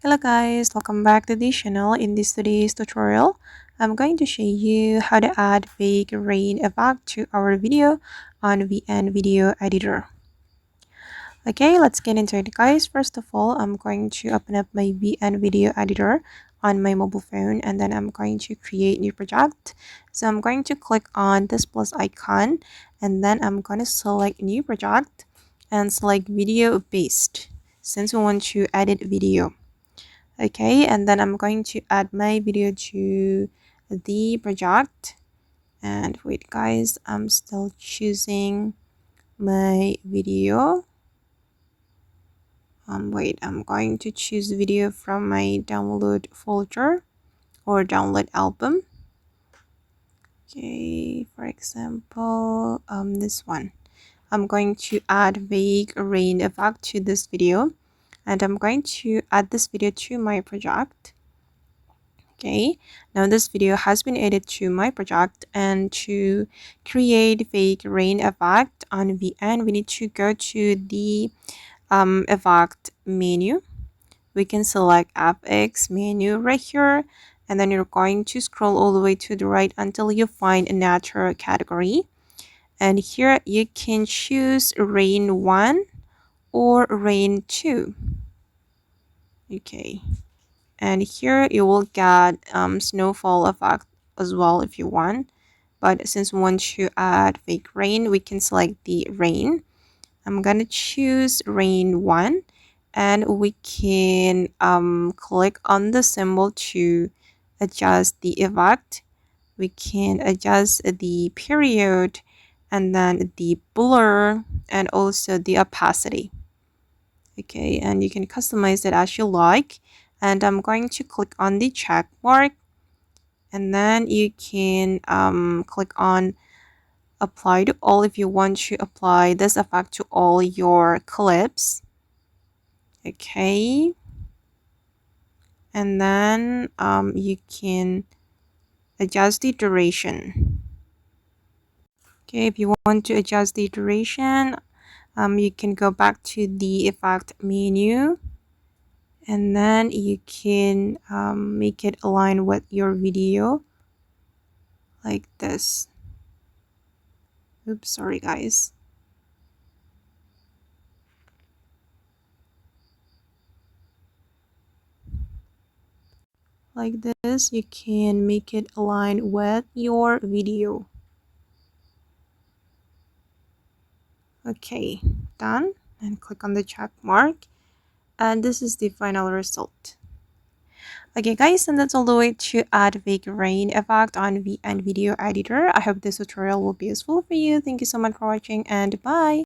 Hello guys, welcome back to the channel. In this today's tutorial, I'm going to show you how to add fake rain effect to our video on VN Video Editor. Okay, let's get into it guys. First of all, I'm going to open up my VN Video Editor on my mobile phone, and then I'm going to create new project. So I'm going to click on this plus icon, and then I'm going to select new project and select video based since we want to edit video. Okay, and then I'm going to add my video to the project. And wait guys, I'm still choosing my video. Wait, I'm going to choose video from my download folder or download album. Okay, for example, this one. I'm going to add vague rain effect to this video, and I'm going to add this video to my project. Okay, now this video has been added to my project, and to create fake rain effect on VN, we need to go to the effect menu. We can select FX menu right here, and then you're going to scroll all the way to the right until you find a natural category. And here you can choose rain 1 or rain 2. Okay, and here you will get snowfall effect as well if you want, but since we want to add fake rain, we can select the rain. I'm gonna choose rain 1, and we can click on the symbol to adjust the effect. We can adjust the period, and then the blur, and also the opacity. Okay, and you can customize it as you like. And I'm going to click on the check mark, and then you can click on apply to all if you want to apply this effect to all your clips. Okay, and then you can adjust the duration. Okay, if you want to adjust the duration, you can go back to the effect menu, and then you can make it align with your video like this. Oops, sorry guys. Like this, you can make it align with your video. Okay, done, and click on the check mark, and this is the final result. Okay guys, and that's all the way to add fake rain effect on VN Video Editor. I hope this tutorial will be useful for you. Thank you so much for watching, and bye.